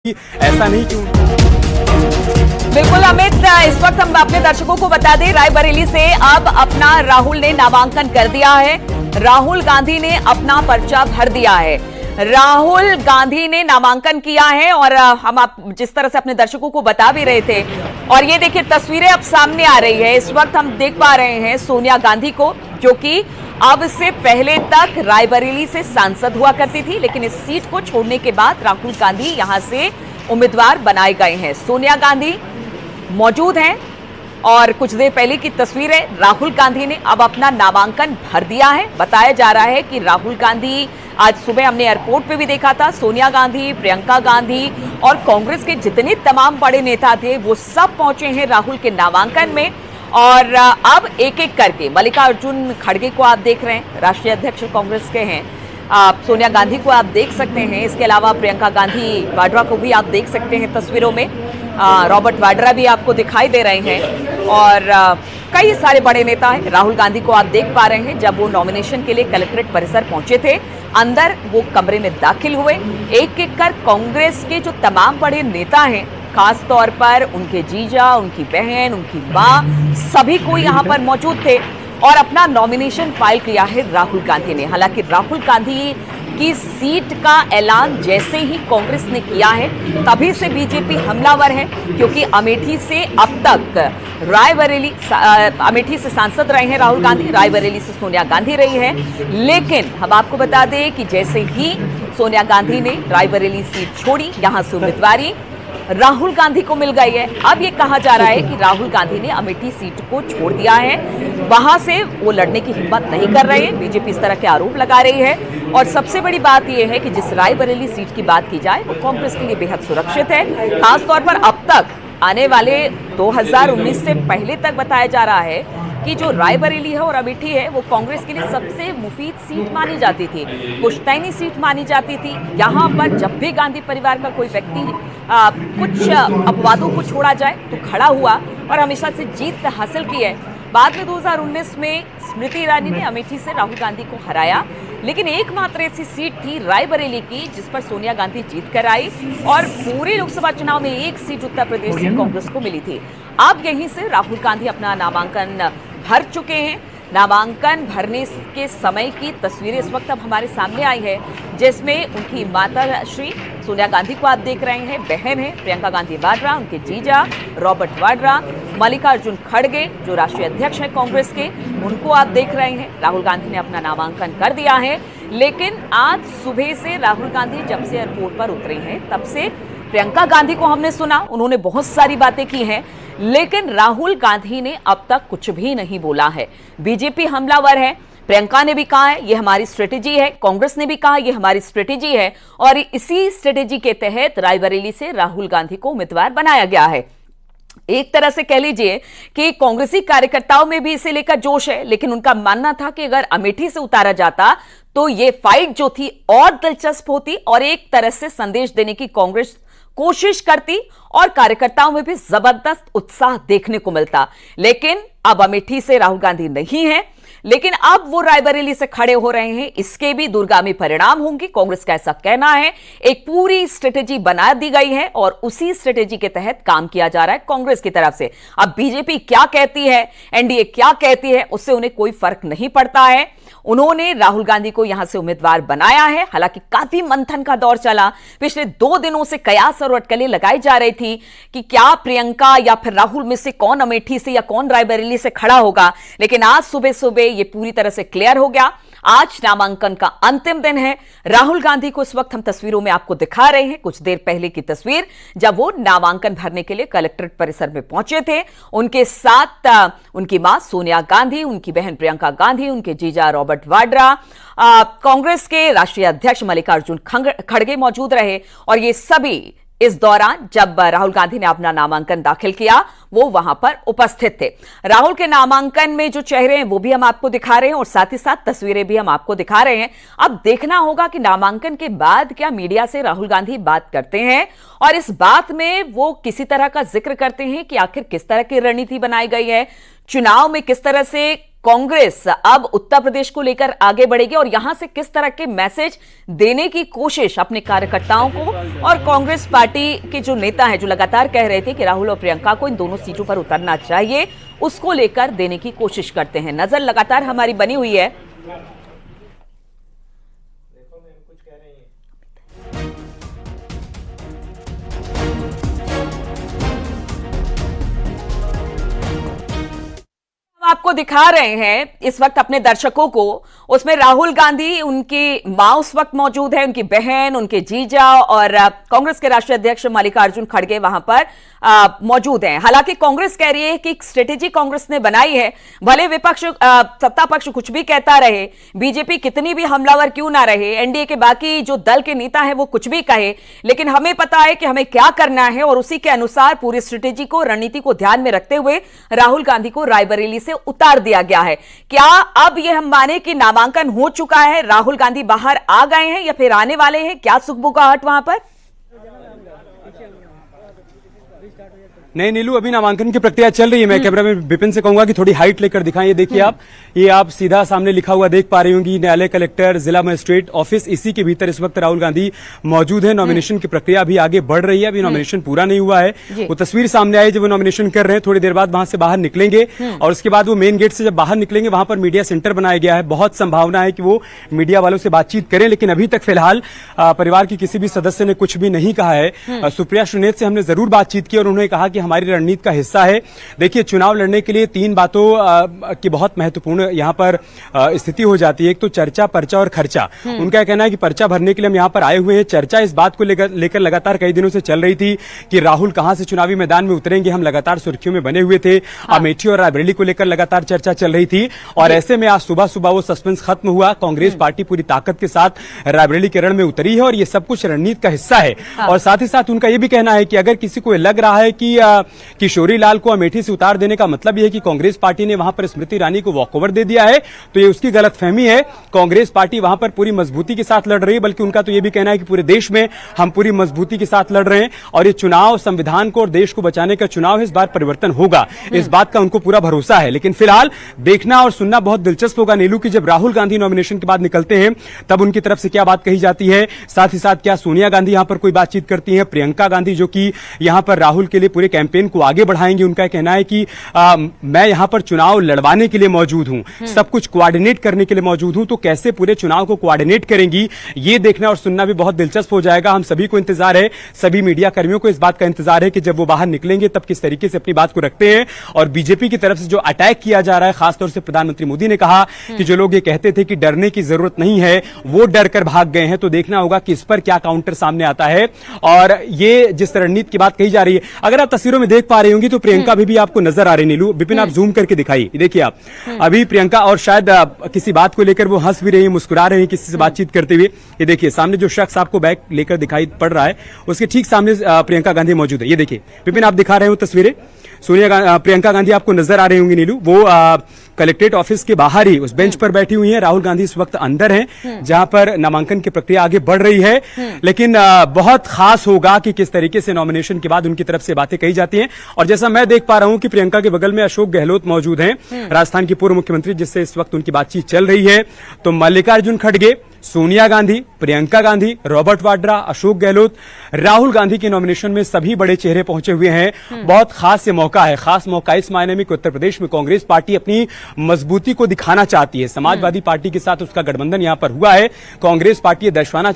ऐसा नहीं क्यों? बिल्कुल अमित, इस वक्त हम अपने दर्शकों को बता दें, रायबरेली से अब अपना राहुल ने नामांकन कर दिया है। राहुल गांधी ने अपना पर्चा भर दिया है। राहुल गांधी ने नामांकन किया है और हम आप जिस तरह से अपने दर्शकों को बता भी रहे थे, और ये देखिए तस्वीरें अब सामने आ रही है। इस वक्त हम देख पा रहे हैं सोनिया गांधी को, जो कि अब से पहले तक रायबरेली से सांसद हुआ करती थी, लेकिन इस सीट को छोड़ने के बाद राहुल गांधी यहां से उम्मीदवार बनाए गए हैं। सोनिया गांधी मौजूद हैं और कुछ देर पहले की तस्वीर है। राहुल गांधी ने अब अपना नामांकन भर दिया है। बताया जा रहा है कि राहुल गांधी, आज सुबह हमने एयरपोर्ट पे भी देखा था, सोनिया गांधी, प्रियंका गांधी और कांग्रेस के जितने तमाम बड़े नेता थे वो सब पहुंचे हैं राहुल के नामांकन में। और अब एक एक करके मल्लिकार्जुन खड़गे को आप देख रहे हैं, राष्ट्रीय अध्यक्ष कांग्रेस के हैं। आप सोनिया गांधी को आप देख सकते हैं, इसके अलावा प्रियंका गांधी वाड्रा को भी आप देख सकते हैं तस्वीरों में। रॉबर्ट वाड्रा भी आपको दिखाई दे रहे हैं और कई सारे बड़े नेता हैं। राहुल गांधी को आप देख पा रहे हैं, जब वो नॉमिनेशन के लिए कलेक्ट्रेट परिसर पहुंचे थे, अंदर वो कमरे में दाखिल हुए। एक एक कर कांग्रेस के जो तमाम बड़े नेता हैं, खास तौर पर उनके जीजा, उनकी बहन, उनकी मां, सभी कोई यहां पर मौजूद थे और अपना नॉमिनेशन फाइल किया है राहुल गांधी ने। हालांकि राहुल गांधी की सीट का ऐलान जैसे ही कांग्रेस ने किया है, तभी से बीजेपी हमलावर है, क्योंकि अमेठी से अब तक अमेठी से सांसद रहे हैं राहुल गांधी, रायबरेली से सोनिया गांधी रही है। लेकिन हम आपको बता दें कि जैसे ही सोनिया गांधी ने रायबरेली सीट छोड़ी, यहां से उम्मीदवारी राहुल गांधी को मिल गई है। अब ये कहा जा रहा है कि राहुल गांधी ने अमेठी सीट को छोड़ दिया है, वहां से वो लड़ने की हिम्मत नहीं कर रहे हैं। बीजेपी इस तरह के आरोप लगा रही है और सबसे बड़ी बात यह है कि जिस रायबरेली सीट की बात की जाए वो कांग्रेस के लिए बेहद सुरक्षित है। खासतौर पर अब तक आने वाले 2019 से पहले तक बताया जा रहा है कि जो रायबरेली है और अमेठी है वो कांग्रेस के लिए सबसे मुफीद सीट मानी जाती थी, पुश्तैनी सीट मानी जाती थी। यहाँ पर जब भी गांधी परिवार का कोई व्यक्ति कुछ अपवादों को छोड़ा जाए तो खड़ा हुआ और हमेशा से जीत हासिल की है। बाद में 2019 में स्मृति ईरानी ने अमेठी से राहुल गांधी को हराया, लेकिन एकमात्र ऐसी सीट थी रायबरेली की जिस पर सोनिया गांधी जीत कर आई और पूरे लोकसभा चुनाव में एक सीट उत्तर प्रदेश से कांग्रेस को मिली थी। अब यहीं से राहुल गांधी अपना नामांकन भर चुके हैं। नामांकन भरने के समय की तस्वीरें इस वक्त अब हमारे सामने आई है, जिसमें उनकी माता श्री सोनिया गांधी को आप देख रहे हैं, बहन है प्रियंका गांधी वाड्रा, उनके जीजा रॉबर्ट वाड्रा, मल्लिकार्जुन खड़गे जो राष्ट्रीय अध्यक्ष हैं कांग्रेस के, उनको आप देख रहे हैं। राहुल गांधी ने अपना नामांकन कर दिया है, लेकिन आज सुबह से राहुल गांधी जब से एयरपोर्ट पर उतरे हैं तब से प्रियंका गांधी को हमने सुना, उन्होंने बहुत सारी बातें की हैं, लेकिन राहुल गांधी ने अब तक कुछ भी नहीं बोला है। बीजेपी हमलावर है, प्रियंका ने भी कहा है ये हमारी स्ट्रेटेजी है, कांग्रेस ने भी कहा ये हमारी स्ट्रेटेजी है और इसी स्ट्रेटेजी के तहत रायबरेली से राहुल गांधी को उम्मीदवार बनाया गया है। एक तरह से कह लीजिए कि कांग्रेसी कार्यकर्ताओं में भी इसे लेकर जोश है, लेकिन उनका मानना था कि अगर अमेठी से उतारा जाता तो ये फाइट जो थी और दिलचस्प होती और एक तरह से संदेश देने की कांग्रेस कोशिश करती और कार्यकर्ताओं में भी जबरदस्त उत्साह देखने को मिलता। लेकिन अब अमेठी से राहुल गांधी नहीं है, लेकिन अब वो रायबरेली से खड़े हो रहे हैं, इसके भी दूरगामी परिणाम होंगे, कांग्रेस का ऐसा कहना है। एक पूरी स्ट्रेटेजी बना दी गई है और उसी स्ट्रेटेजी के तहत काम किया जा रहा है कांग्रेस की तरफ से। अब बीजेपी क्या कहती है, एनडीए क्या कहती है, उससे उन्हें कोई फर्क नहीं पड़ता है। उन्होंने राहुल गांधी को यहां से उम्मीदवार बनाया है। हालांकि काफी मंथन का दौर चला, पिछले 2 दिनों से कयास और अटकलें लगाई जा रही थी कि क्या प्रियंका या फिर राहुल में से कौन अमेठी से या कौन रायबरेली से खड़ा होगा, लेकिन आज सुबह सुबह ये पूरी तरह से क्लियर हो गया। आज नामांकन का अंतिम दिन है। राहुल गांधी को इस वक्त हम तस्वीरों में आपको दिखा रहे हैं, कुछ देर पहले की तस्वीर जब वो नामांकन भरने के लिए कलेक्ट्रेट परिसर में पहुंचे थे। उनके साथ उनकी मां सोनिया गांधी, उनकी बहन प्रियंका गांधी, उनके जीजा रॉबर्ट वाड्रा, कांग्रेस के राष्ट्रीय अध्यक्ष मल्लिकार्जुन खड़गे मौजूद रहे और ये सभी इस दौरान जब राहुल गांधी ने अपना नामांकन दाखिल किया वो वहां पर उपस्थित थे। राहुल के नामांकन में जो चेहरे हैं वो भी हम आपको दिखा रहे हैं और साथ ही साथ तस्वीरें भी हम आपको दिखा रहे हैं। अब देखना होगा कि नामांकन के बाद क्या मीडिया से राहुल गांधी बात करते हैं और इस बात में वो किसी तरह का जिक्र करते हैं कि आखिर किस तरह की रणनीति बनाई गई है, चुनाव में किस तरह से कांग्रेस अब उत्तर प्रदेश को लेकर आगे बढ़ेगी और यहां से किस तरह के मैसेज देने की कोशिश अपने कार्यकर्ताओं को और कांग्रेस पार्टी के जो नेता हैं जो लगातार कह रहे थे कि राहुल और प्रियंका को इन दोनों सीटों पर उतरना चाहिए, उसको लेकर देने की कोशिश करते हैं। नजर लगातार हमारी बनी हुई है। आपको दिखा रहे हैं इस वक्त अपने दर्शकों को, उसमें राहुल गांधी, उनकी मां उस वक्त मौजूद है, उनकी बहन, उनके जीजा और कांग्रेस के राष्ट्रीय अध्यक्ष मल्लिकार्जुन खड़गे वहां पर मौजूद हैं। हालांकि कांग्रेस कह रही है कि एक स्ट्रेटेजी कांग्रेस ने बनाई है, भले विपक्ष सत्ता पक्ष कुछ भी कहता रहे, बीजेपी कितनी भी हमलावर क्यों ना रहे, एनडीए के बाकी जो दल के नेता है वो कुछ भी कहे, लेकिन हमें पता है कि हमें क्या करना है और उसी के अनुसार पूरी स्ट्रेटेजी को, रणनीति को ध्यान में रखते हुए राहुल गांधी को रायबरेली से उतार दिया गया है। क्या अब यह हम माने कि नामांकन हो चुका है, राहुल गांधी बाहर आ गए हैं या फिर आने वाले हैं? क्या सुखबुगाहट वहां पर? नहीं नीलू, अभी नामांकन की प्रक्रिया चल रही है। मैं कैमरा में विपिन से कहूंगा कि थोड़ी हाइट लेकर दिखाएं। ये देखिए आप सीधा सामने लिखा हुआ देख पा रही होंगी, न्यायालय, कलेक्टर, जिला मजिस्ट्रेट ऑफिस। इसी के भीतर इस वक्त राहुल गांधी मौजूद है। नॉमिनेशन की प्रक्रिया अभी आगे बढ़ रही है, अभी नॉमिनेशन पूरा नहीं हुआ है। वो तस्वीर सामने आई जब वो नॉमिनेशन कर रहे हैं, थोड़ी देर बाद वहां से बाहर निकलेंगे और उसके बाद वो मेन गेट से जब बाहर निकलेंगे वहां पर मीडिया सेंटर बनाया गया है। बहुत संभावना है कि वो मीडिया वालों से बातचीत करें, लेकिन अभी तक फिलहाल परिवार के किसी भी सदस्य ने कुछ भी नहीं कहा है। सुप्रिया श्रीनेत से हमने जरूर बातचीत की और उन्होंने कहा कि हमारी रणनीति का हिस्सा है। देखिए, चुनाव लड़ने के लिए 3 बातों की बहुत महत्वपूर्ण यहां पर स्थिति हो जाती है। एक तो चर्चा, पर्चा और खर्चा। उनका कहना है कि पर्चा भरने के लिए हम यहां पर आए हुए हैं। चर्चा इस बात को लेकर लगातार कई दिनों से चल रही थी कि राहुल कहां से चुनावी मैदान में उतरेंगे। हम लगातार सुर्खियों में बने हुए थे। अमेठी और रायबरेली को लेकर लगातार चर्चा चल रही थी और ऐसे में आज सुबह सुबह वो सस्पेंस खत्म हुआ। कांग्रेस पार्टी पूरी ताकत के साथ रायबरेली के रण में उतरी है और ये सब कुछ रणनीति का हिस्सा है। और साथ ही साथ उनका यह भी कहना है कि अगर किसी को लग रहा है कि किशोरी लाल को अमेठी से उतार देने का मतलब यह है कि कांग्रेस पार्टी ने वहां पर स्मृति ईरानी को वॉकओवर दे दिया है, तो ये उसकी गलतफहमी है। कांग्रेस पार्टी वहां पर पूरी मजबूती के साथ लड़ रही है, बल्कि उनका तो यह भी कहना है कि पूरे देश में हम पूरी मजबूती के साथ लड़ रहे हैं और ये चुनाव संविधान को और देश को बचाने का चुनाव है। इस बार परिवर्तन होगा, इस बात का उनको पूरा भरोसा है। लेकिन फिलहाल देखना और सुनना बहुत दिलचस्प होगा नीलू कि जब राहुल गांधी नॉमिनेशन के बाद निकलते हैं तब उनकी तरफ से क्या बात कही जाती है। साथ ही साथ क्या सोनिया गांधी यहां पर कोई बातचीत करती हैं, प्रियंका गांधी जो कि यहां पर राहुल के लिए पूरे कैंपेन को आगे बढ़ाएंगे। उनका कहना है कि मैं यहां पर चुनाव लड़वाने के लिए मौजूद हूं, सब कुछ कोऑर्डिनेट करने के लिए मौजूद हूं, तो कैसे पूरे चुनाव को कोऑर्डिनेट करेंगी ये देखना और सुनना भी बहुत दिलचस्प हो जाएगा। हम सभी को इंतजार है, सभी मीडिया कर्मियों को इस बात का इंतजार है कि जब वो बाहर निकलेंगे तब किस तरीके से अपनी बात को रखते हैं। और बीजेपी की तरफ से जो अटैक किया जा रहा है, खासतौर से प्रधानमंत्री मोदी ने कहा कि जो लोग ये कहते थे कि डरने की जरूरत नहीं है वो डर कर भाग गए हैं, तो देखना होगा कि इस पर क्या काउंटर सामने आता है। और ये जिस रणनीति की बात कही जा रही है, अगर आप तस्वीरों में देख पा रही होंगी तो प्रियंका भी आपको नजर आ रही। नीलू, विपिन आप जूम करके दिखाइए, देखिए आप अभी प्रियंका और शायद किसी बात को लेकर वो हंस भी रही है, मुस्कुरा रहे हैं किसी से बातचीत करते हुए। ये देखिए सामने जो शख्स आपको बैग लेकर दिखाई पड़ रहा है उसके ठीक सामने प्रियंका गांधी मौजूद है। ये देखिए विपिन आप दिखा रहे हो तस्वीरें, प्रियंका गांधी आपको नजर आ रही होंगी नीलू, वो कलेक्ट्रेट ऑफिस के बाहर ही उस बेंच पर बैठी हुई हैं। राहुल गांधी इस वक्त अंदर हैं जहां पर नामांकन की प्रक्रिया आगे बढ़ रही है। लेकिन बहुत खास होगा कि किस तरीके से नॉमिनेशन के बाद उनकी तरफ से बातें कही जाती हैं। और जैसा मैं देख पा रहा हूं कि प्रियंका के बगल में अशोक गहलोत मौजूद हैं, राजस्थान की पूर्व मुख्यमंत्री, जिससे इस वक्त उनकी बातचीत चल रही है। तो मल्लिकार्जुन खड़गे, सोनिया गांधी, प्रियंका गांधी, रॉबर्ट वाड्रा, अशोक गहलोत, राहुल गांधी के नॉमिनेशन में सभी बड़े चेहरे पहुंचे हुए हैं। बहुत खास ये मौका है, खास मौका इस मायने में कि उत्तर प्रदेश में कांग्रेस पार्टी अपनी मजबूती को दिखाना चाहती है। समाजवादी पार्टी के साथ उसका गठबंधन यहां पर हुआ है। कांग्रेस पार्टी ये दर्शाना